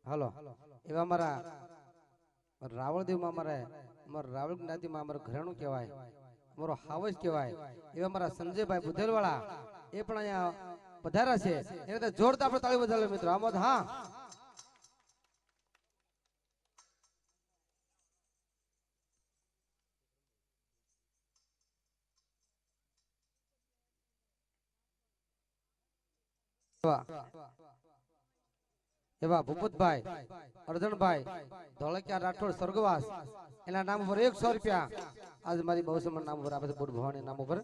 હાલો એવા અમારા રાવળદેવમાં અમારા રાવળ જ્ઞાતિમાં અમારું ઘરેણું કહેવાય, અમારો હાવજ કહેવાય એવા અમારા સંજયભાઈ બુધેલવાળા એ પણ અહીંયા પધાર્યા છે. એને જોરદાર આપણે તાળી બજાવીએ મિત્રો. આમોદ હા એવા ભૂપતભાઈ અર્જણભાઈ ધોળકિયા રાઠોડ સ્વર્ગવાસ એના નામ ઉપર 100 રૂપિયા આજ મારી બહુ સમય નામ ઉપર આપે છે. બુટ ભવાની નામ ઉપર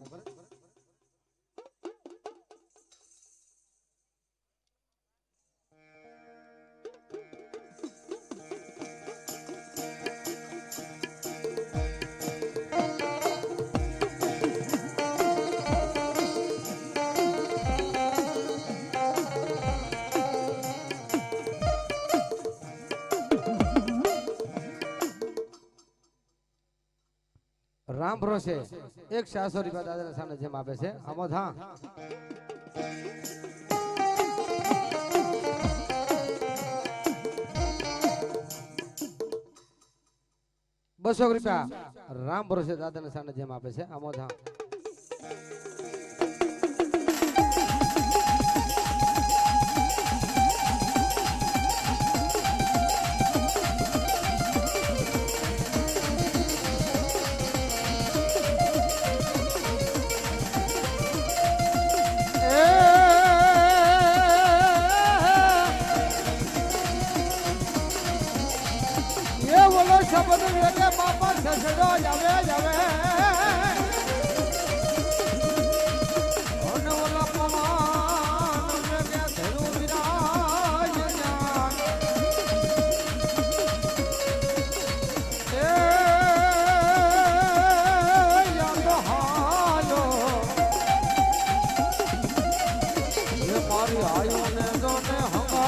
રામ ભરોસે 100 રૂપિયા દાદાના સામે જેમ આપે છે. આમોદ હા 200 રૂપિયા રામ ભરોસે દાદાના સામે જેમ આપે છે. આમોદ હા શબ્દ વેગે બાપા સસડો જાવે જાવે ઓનો ઓલો પવન વેગે ધરું વિરાય જાન એ યાદ હાલો એ મારી આયુ ને જોને હંગા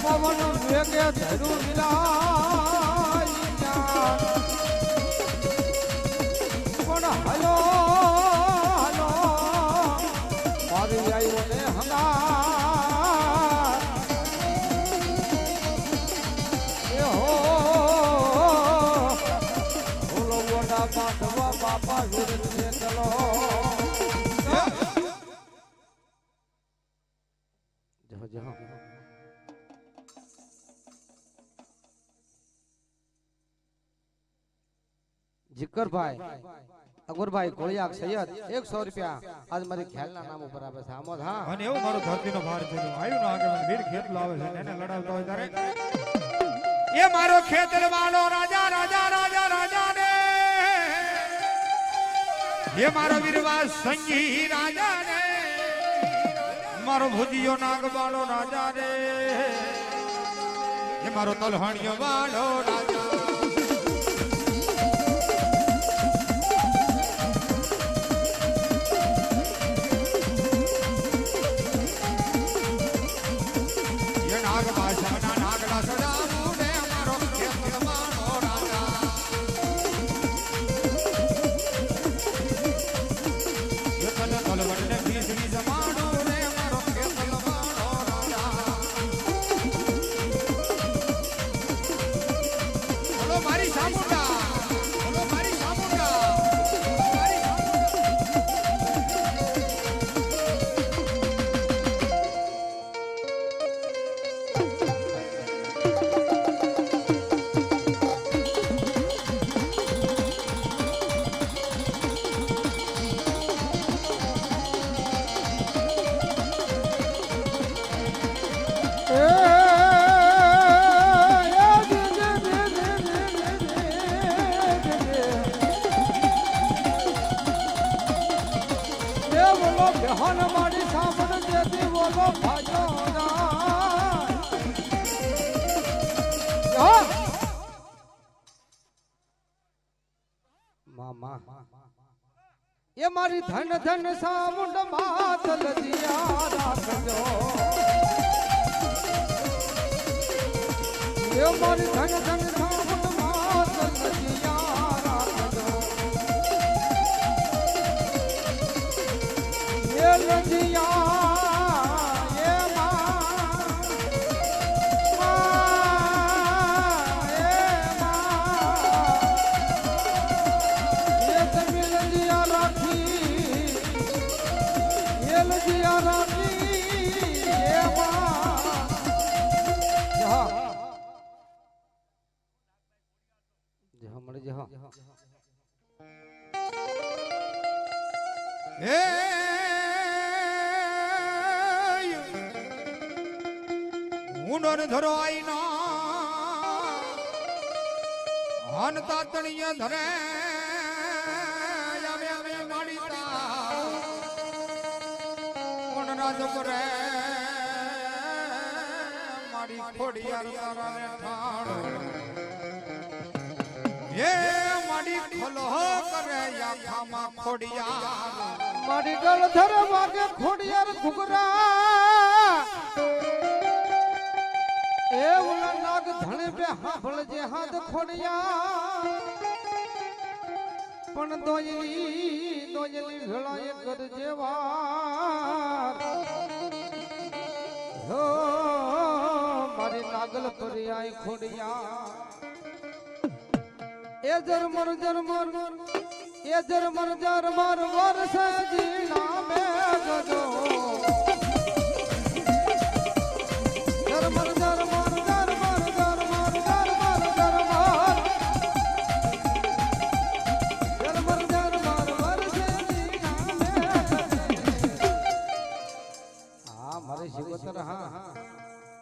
પવન વેગે ધરું વિલાય પણ હલો હલો મારી આયો ને હંગા એ હો બોલો મોટા બાપા બાપા વિરત ચલો જહો જહો जिक्करभाई अकबरभाई कोळियाक सैयद 100 રૂપિયા આજ મારી ખ્યાલના નામ ઉપર આપે છે. આમોદ હા અને એવું મારો ધરતીનો ભાર છે. આયુ નો આગળ વીર ખેત લાવે છે એને લડાવતા હોય ત્યારે એ મારો ખેતરવાળો રાજા રાજા રાજા રાજા ને એ મારો વીરવા સંગી રાજા ને મારો ભુજીયો નાગવાળો રાજા ને એ મારો તલહાણીયો વાળો રાજા બેહન મારી સાંભળ જેથી બોલો ભાજો મામા એ મારી ધન ધન સામુંડ માતલ દિયા રાખજો એ મારી ધન ધન સામુંડ માતલ દિયા રાખજો એ લજિયા એ ઊંડો ધરો આઈના હન તાતણીય ધરે આવે આવે માડીતા કોણ રાજ કરે માડી ખોડિયાર તારાને ઠાણો એ માડી ખોલો કરે આખામાં ખોડિયાર માડી ગળ ધર વાગે ખોડિયાર ઘુગરા એ ઓલા નાગ ધણે બે હાંભળ જે હાથ ખોડિયા પણ દોયલી ભેળાએ કર જેવા હો મારી નાગલ પરિયાય ખોડિયા એ જરમર વર્ષ જીણા મે ગજો જરમર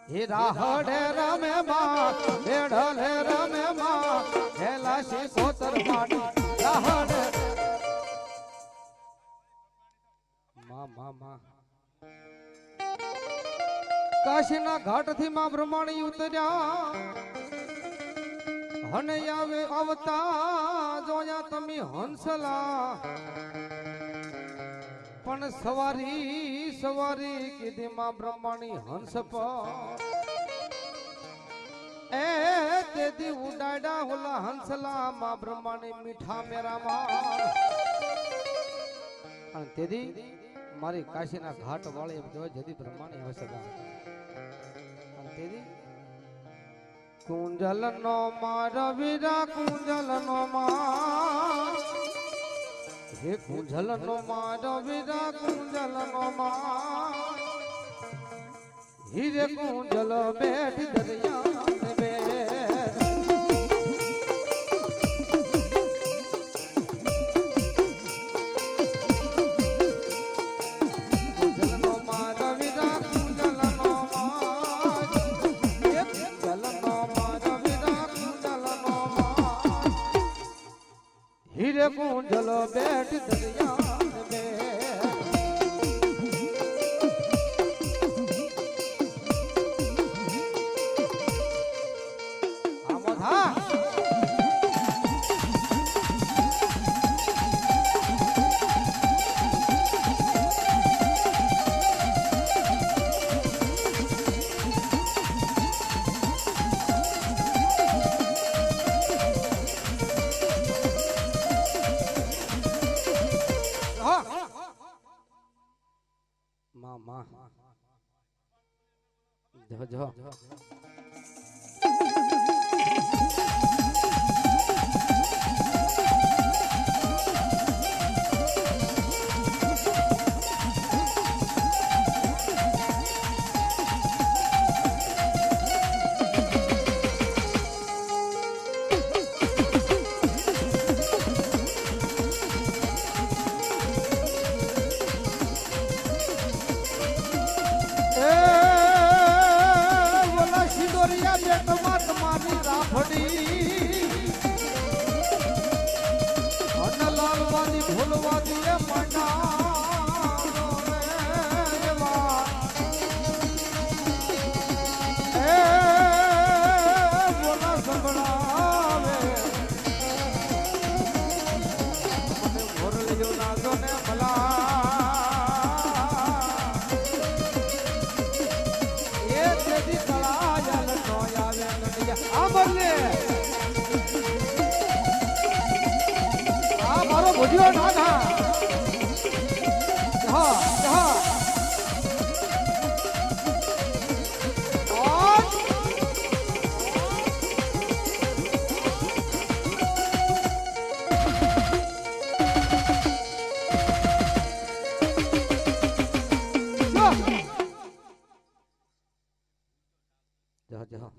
हीरा हडे रमे मां बेड़ले रमे मां हेलासी कोतर माडी राहडे मां काशीना घाट थी मां ब्रह्माणी उतर्या हने आवे आवता जोया तमी हंसला पण सवारी कीधी मां ब्रह्माणी हंस पर ए तेदी उडाडा होला हंसला मां ब्रह्माणी मीठा मेरा मां अन तेदी मारी काशीना घाट वाले जो जदी ब्रह्माणी हंसला अन तेदी कुंजल नो मारा वीरा कुंजल नो मां हे कुंजल नो मारो वीरा कुंजल नो मां हीरे कुंजल बैठ दरिया में कुंजल नो मारो वीरा कुंजल नो मां हे कुंजल नो मारो वीरा कुंजल नो मां हीरे कुंजल बैठ दरिया में आमोधा मामा जो જાઓ જાઓ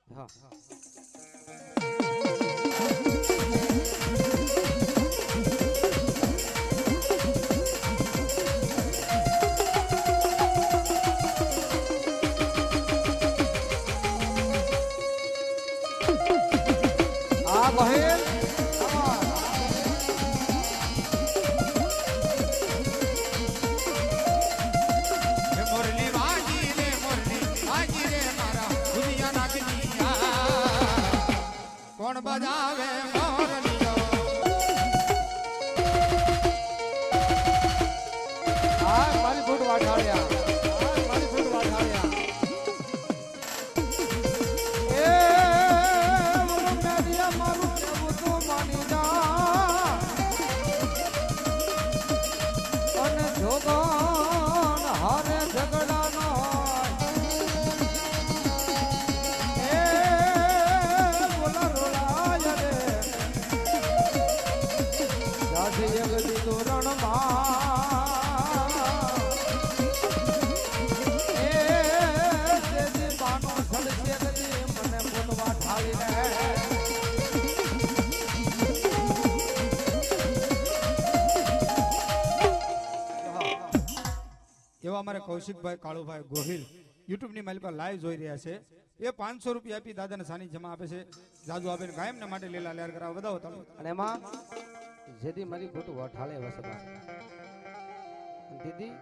હા આ બહેન મોરલી વાજી રે મારા દુનિયા નાગનિયા કોણ બજાવે મોરલીઓ આ મારી ફૂટ વાઢાળ્યા મારી ફૂટ વાઢાળ્યા એ મારું મેરિયા મારું કેવું તું માની જા અને જોગણ હારે ઝઘડા નો એ બોલા રોળાય રે જાજી જગદી તોરણ માં એ તેજી બાનો સડસે ગદી મને બોલવા ઠાલી રે એવા અમારે કૌશિકભાઈ કાળુભાઈ ગોહિલ યુટ્યુબની મારી પર લાઈવ જોઈ રહ્યા છે એ 500 રૂપિયા આપી દાદાને સાની જમા આપે છે જાજુ આપીને કાયમને માટે લીલા લહેર કરાવ વધાવો તમે અને એમાં જેદી મારી ફૂટ વઠાળે વસવા દીદી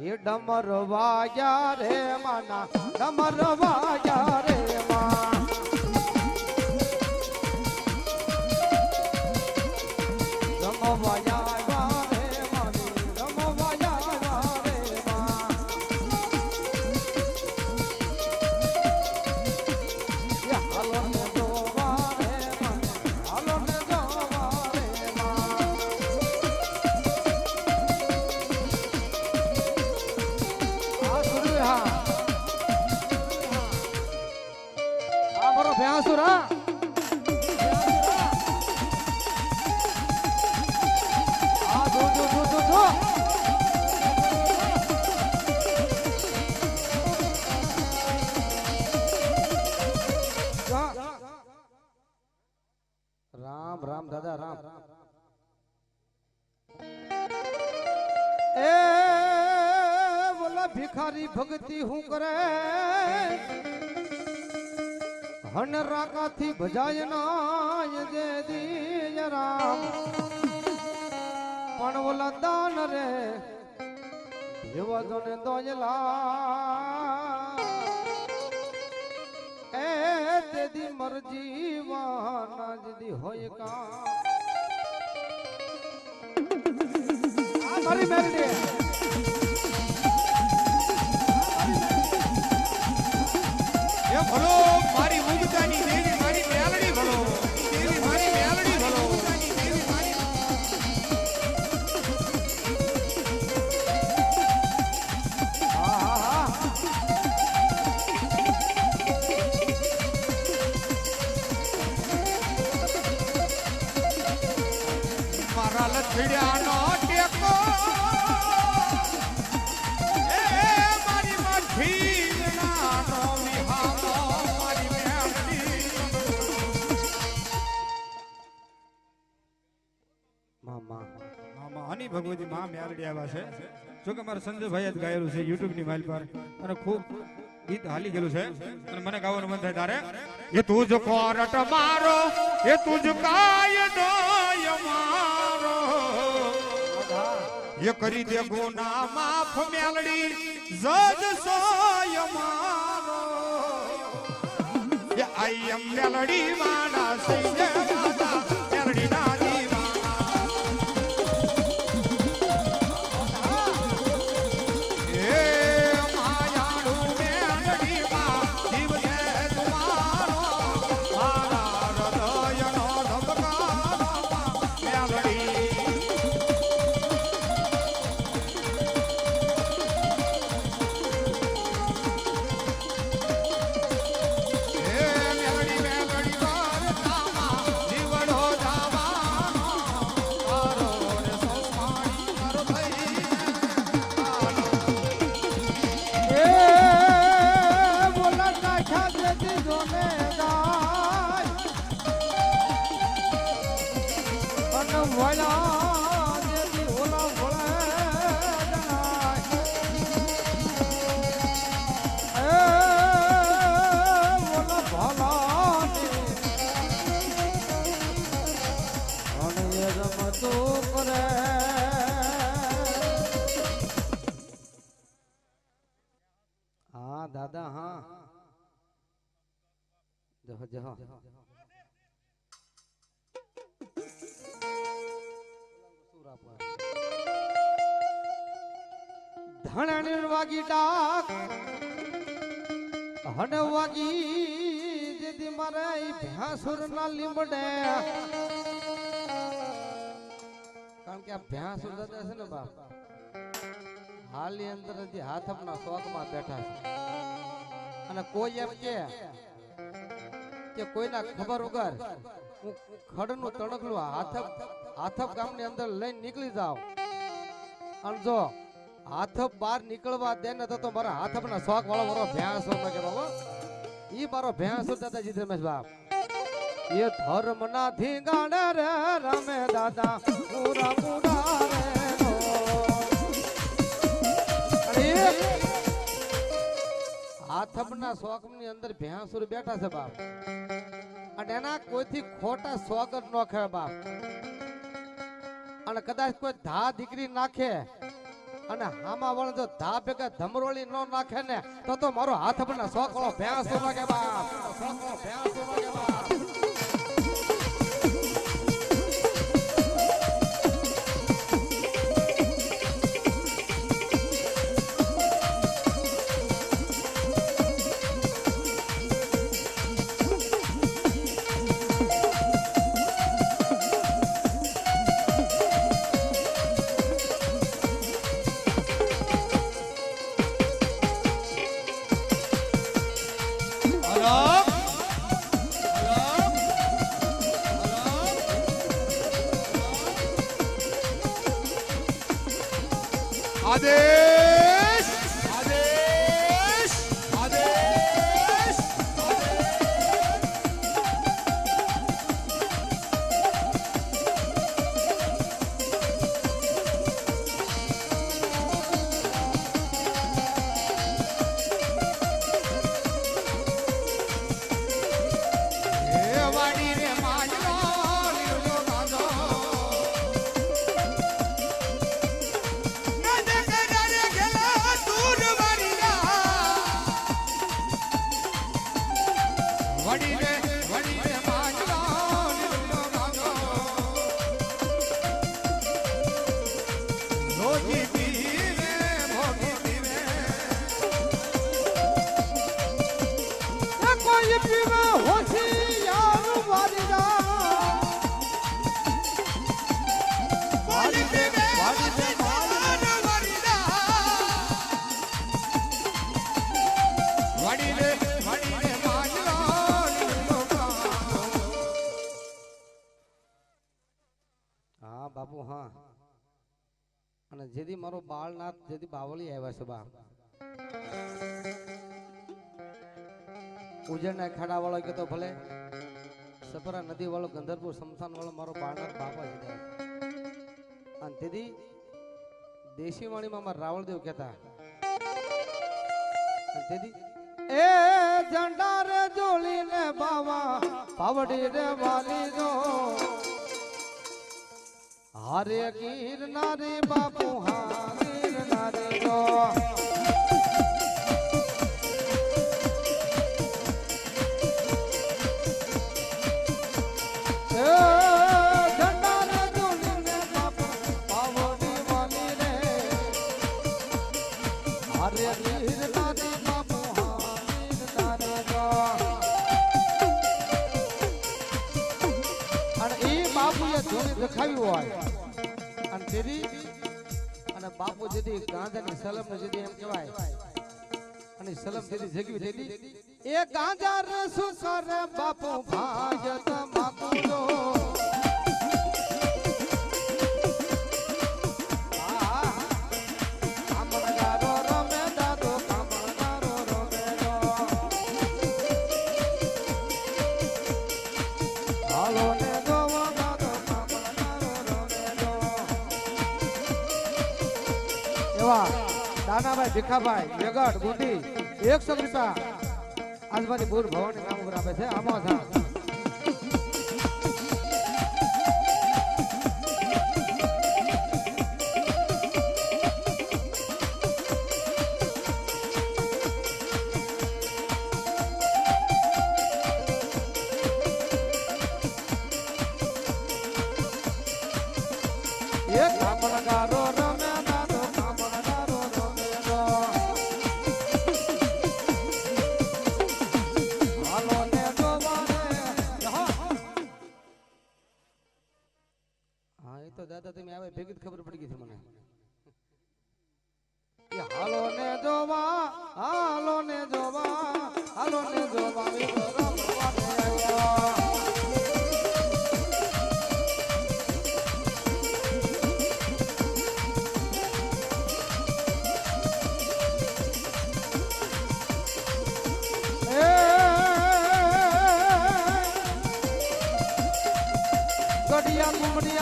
એ ડમર વાગ્યા રે માના ડમર વાગ્યા રે માં ડમ વાગ્યા રે માની ડમ વાગ્યા રે માં એ હાલો ને જોવા રે મને હાલો ને જોવા રે માં આ સુરુ હા આ મારો ભ્યાસુરા આ જો રામ રામ દાદા રામ એ બોલા ભિખારી ભક્તિ હું કરે હન રાકાથી ભજાય ના જે દી રામ પણ બોલા દાન રે ભેવા ને દોયલા એ તેદી મરજી વાના જદી હોય કા આ મારી મેલડી એ ભલો મારી મુગતાની દેવી મારી મેલડી ભલો દેવી મારી મેલડી ભલો દેવી મારી હા મારા લથડિયાનો ટેકો એ મારી મઠીનાનો વિહામો મારી મેલડી મામા મામા હની ભગવતી મા મેલડી આવ્યા છે જો કે મારા સંજયભાઈ જ ગાયેલું છે યુટ્યુબ ની માઇલ પર અને ખૂબ ગીત હાલી ગયેલું છે અને મને ગાવાનું મન થાય તારે એ તુજ કોરટ મારો એ તુજ કાયદો મારો એ કરી દે ગુના માફ મેલડી જજ સોય મારો એ આઈ એમ મેલડી માના સૈયે માતા મેલડી ના દાદા હા જહો જહો ધણની વાગી ડાક હણ વાગી દીદી મારે ભ્યાસુર ના લીમડે કારણ કે આ ભ્યાસુર દાદા છે ને બાપ હાલની અંદર હજી હાથમના શોખમાં બેઠા છે અને કોઈ એમ કે કોઈના ખબર વગર હું ખડનું તણકલું હાથપ ગામની અંદર લઈને નીકળી જાવ અને જો હાથપ બહાર નીકળવા દે ને તો મારા હાથપના શોખ વાળો મારો ભ્યાસ કે બાબા ઈ મારો ભ્યાસ દાદાજી રમેશ બાપ એ ધર્મ ના ધીંગાણે રે રમે દાદા પૂરા પૂરા રે હાથપના શોખ ની અંદર ભ્યાસુર બેઠા છે બાપ અને એના કોઈથી ખોટા શોખ જ ન ખે બાપ અને કદાચ કોઈ ધા દીકરી નાખે અને હામા વાળો જો ધા ભેગા ધમરોળી ન નાખે ને તો મારો હાથપના શોખ વાળો ભ્યાસુર લાગે બાપ શોખ વાળો ભ્યાસુર લાગે બાપ આદેશ આદેશ આદેશ એ વાડી રે માજો લીલો ગાજો બાપુ હા અને જેથી મારો બાળનાથ જેથી બાવળી આવ્યા છે બાપ ઉજળના ખાડા વાળો કે તો ભલે સપરા નદી વાળો ગંધરપુર સમસાન વાળો મારો બાળનાથ બાપા છે અને તેથી દેશી વાણીમાં મારા રાવળદેવ કહેતા તેથી એ ઝંડા રે જોડીને બાવા પાવડી રે વાલી જો હારે ગીર નારી બાપુ હારીર નારી જો લખાવ્યું હોય અને તેથી અને બાપુ જેથી ગાંજાની સલમ ને જેથી એમ કહેવાય અને સલમ જેથી જગવી તેથી એ ગાંજા રસુ કરે બાપુ ભાજ તમાકુ લો દાનાભાઈ ભીખાભાઈ વેગડ ગુંડી 100 રૂપિયા આજુબાજુ બુર ભવાની નામ ઉપર આપે છે આમાં થા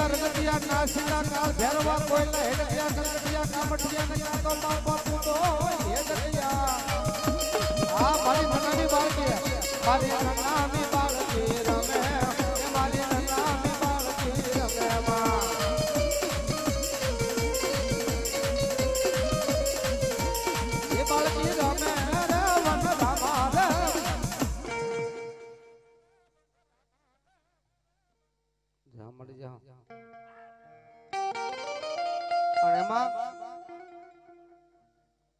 રગડિયા રગડિયા નાસીના કાળ ભેરવા કોઈલા હેડડિયા ગલગડિયા કામઠિયા ને કાતો બાપા તું તો હેડડિયા આ મારી નનાની બાળકી મારી નનાની બાળકી રમે મારી નનાની બાળકી રમે માં એ બાળકી રમે રે વન રામા રે જા મળી જા પણ એમાં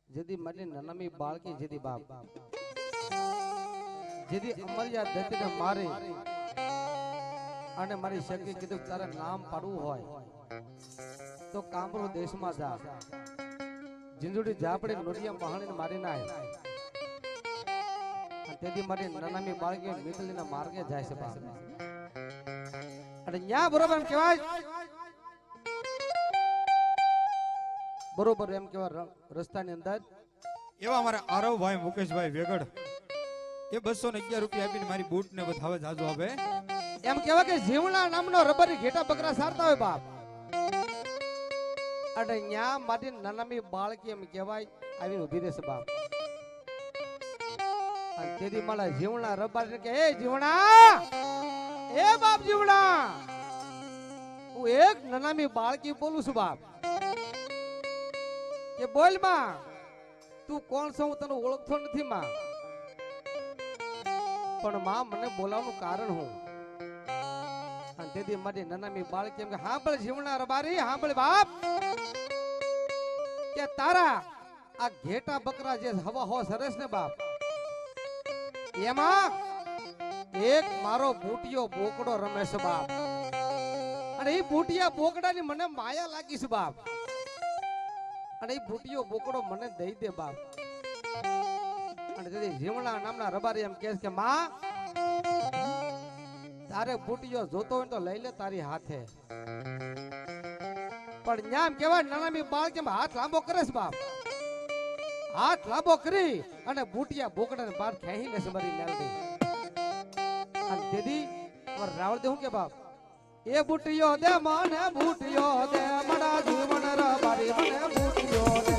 જેદી મારી નનામી બાળકી જેદી બાપ જેદી અમરિયા દત્તને મારે અને મારી શક્તિ કીધું તારે નામ પાડવું હોય તો કામરૂ દેશમાં જા જીંજુડી જાપડી નોડિયા મહાણીને મારી નાય અને તેથી મારી નનામી બાળકી મિતલીના માર્ગે જાય છે બાપ અને ન્યા બરોબર એમ કહેવાય બરોબર એમ કેવા રસ્તાની અંદર એવા અમારા આરવભાઈ મુકેશભાઈ વેગડ એ 211 રૂપિયા આપીને મારી બૂટ ને બતાવે જાજો આપે એમ કેવા કે જીવના નામનો રબરી ઘેટા બકરા સારતા હોય બાપ અને ન્યા મારી નાનામી બાળકી એમ કહેવાય આવીને ઊભી રહેશે બાપ અને તેથી મારા જીવના રબારી કે એ જીવણા એ બાપ જીવણા હું એક નાનામી બાળકી બોલું છું બાપ કે બોલ માં તું કોણ છો હું તને ઓળખતો નથી માં પણ માં મને બોલાવવાનું કારણ હું અને તેથી મારી નાનામી બાળકી એમ કે હાંભળ જીવના રબારી હાંભળ બાપ કે તારા આ ઘેટા બકરા જે હવા હો સરસ ને બાપ એમાં એક મારો બૂટિયો બોકડો રમે છે બાપ અને એ બૂટિયા બોકડાની મને માયા લાગી છે બાપ અને એ બૂટિયો બોકડો મને દઈ દે બાપ અને તેથી જીવણા નામના રબારી એમ કહે છે કે માં તારે બૂટિયો જોતો હોય તો લઈ લે તારી હાથે પણ ન્યામ કેવાય નાનામી બાળક એમ હાથ લાંબો કરે છે બાપ હાથ લાંબો કરી અને બૂટિયા બોકડાને બહાર ખેંચી લેશે મારી મેલડી અને તેથી રાવળ દે હું કે બાપ એ બૂટિયો દે મને બૂટિયો દે મડા જીવન રબારી મને બૂટિયો દે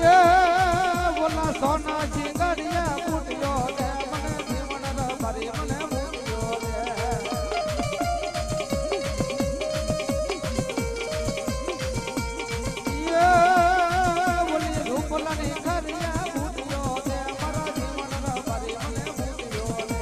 એ બોલા સોના ચીંગડિયા બૂટિયો દે મને જીવન રબારી મને બૂટિયો દે એ બોલી રૂપલાની ખરિયા બૂટિયો દે મારા જીવન રબારી મને બૂટિયો દે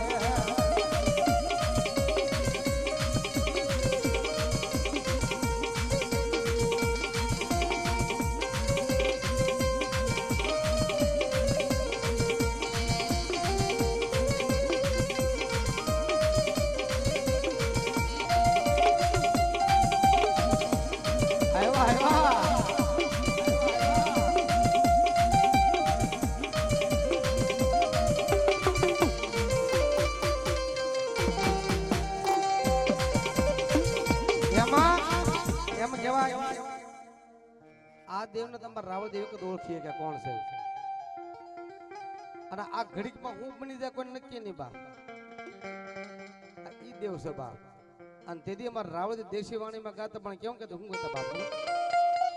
આ દેવને તમારે રાવળ દેવ કે ઓળખીએ કે કોણ છે અને આ ઘડીકમાં હું બની જાય કોઈ નક્કી નહીં બાપ ઈ દેવ છે બાપ અને તેથી અમારે રાવળ દેશી વાણીમાં ગાતા પણ કેવું કે હું ગાતા બાપ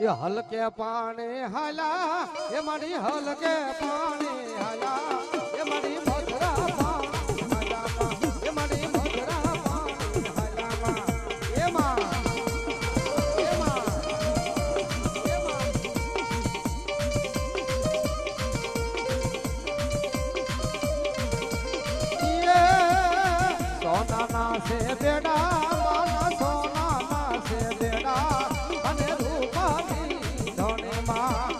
એ હલકે પાણે હાલા એ મારી હલકે પાણે હાલા એ મારી મધરા પાણી હાલામાં એ મારી મધરા પાણી હાલામાં એમાં से बेड़ा माना सोना से बेड़ा અને રૂપાની ધોને માં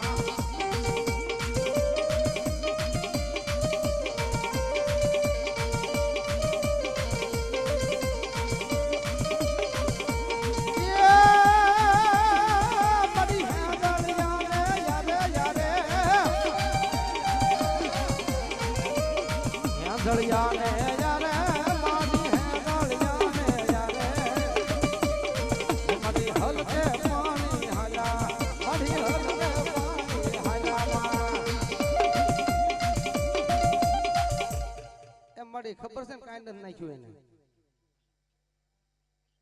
જળિયા ને યારે મારી હે જળિયા ને યારે ખબર છે ને કાંઈ નથી નાખ્યું એને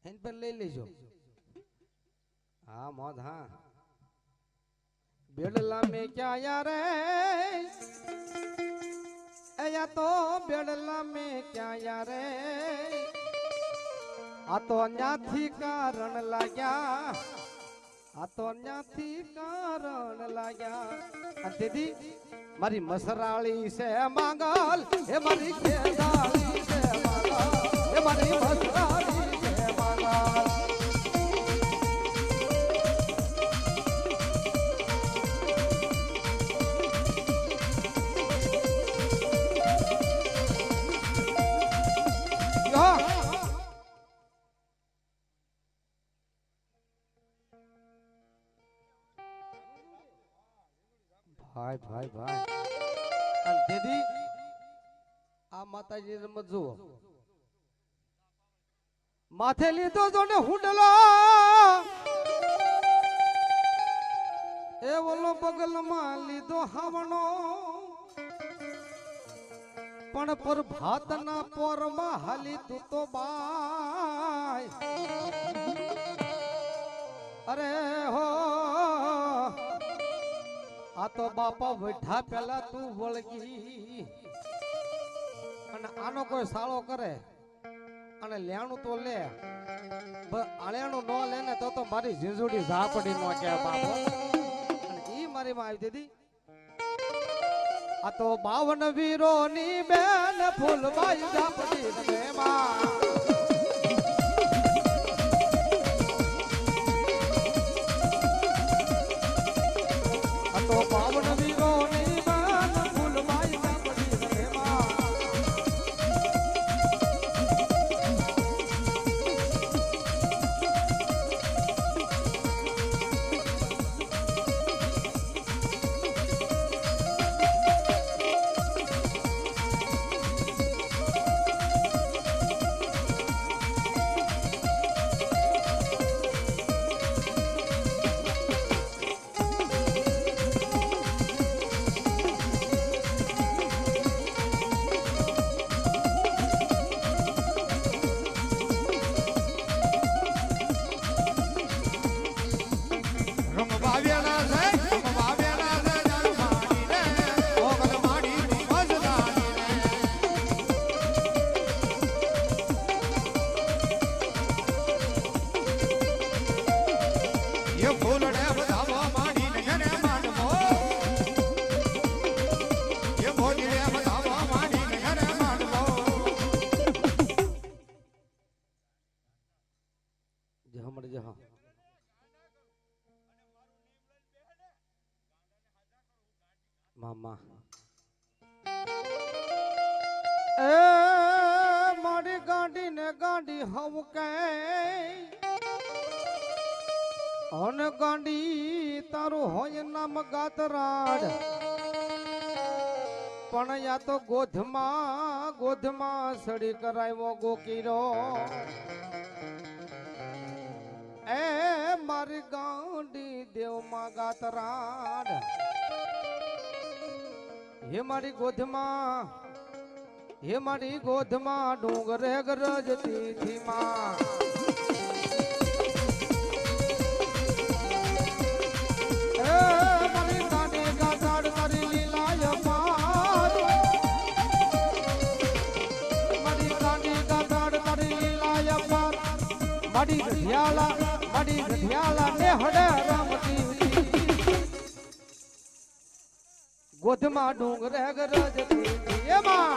એન પર લઈ લેજો हाँ मौत हाँ बेड़ला में क्या यार या तो बेड़ला में क्या यार आ तो न्याथी कारण लाग्या आ तो न्याथी कारण लाग्या दीदी मारी मसराली से मांगल हे मारी खेदाली से मांगल हे मारी मसराली से मांगल भाई भाई भाई दीदी आ माताजी रमत जुओ माथे लीधो जो ने हुंडलो ए ओलो बगल में लीधो हावणो पण पर भात ना पोर में हाली तू तो बाय अरे हो आ तो बापा वठा पेला तू वळगी અને આનો કોઈ સાળો કરે અને લેણું તો લે આળેણું નો લે ને તો મારી ઝીંઝુડી ઝાપડી નો કે બાપો અને ઈ મારી માં આવી દીધી આ તો 52 વીરો ની બેન ફૂલબાઈ ઝાપડી રે માં तो पावन वीरो नी बान फूलबाई ઝાપડી રે માં मामा ए मारी गाड़ी ने गाड़ी हम के अन गाड़ी तारो होय नाम गातराड पण या तो गोधमा सड़ी करायो गोकीरो ए मारी गाड़ी देव मा गातराड हे मारी गोधमा डूंगरे गरजती थी मां ए मारी गाड़ी गाताड़ मारी लीला पार मारी गाड़ी गाताड़ मारी लीला पार मारी गठियाला ने हड़े रामती गोधमा डूंगरे गरजती थी मां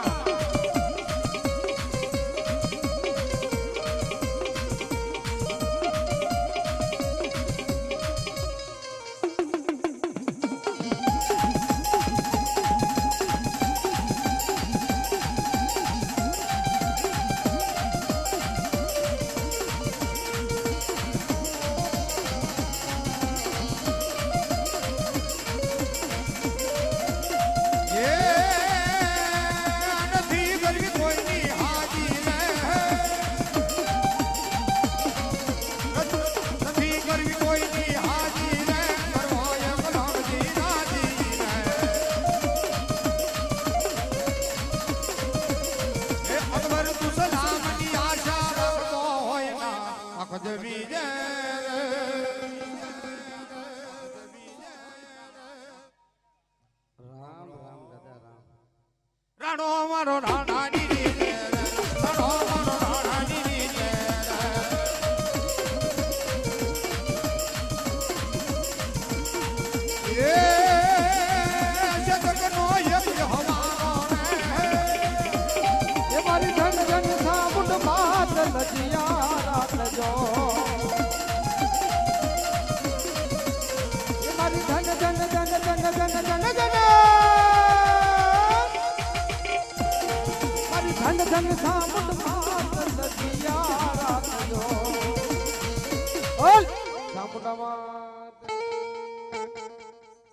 ખજવી જય રામ રામ દાદા રામ. રાણો મારો રાણાની રે રાણો મારો રાણાની રે એ જગતનો યજ્ઞ હમારો એ મારી ધન ધન સાબુટ માત લજિયા રાખજો. એ મારી ધન ધન ધન ધન ધન ધન ધન મારી ધન ધન સાબુટ માત લજિયા રાખજો. ઓલ સાબુટામાં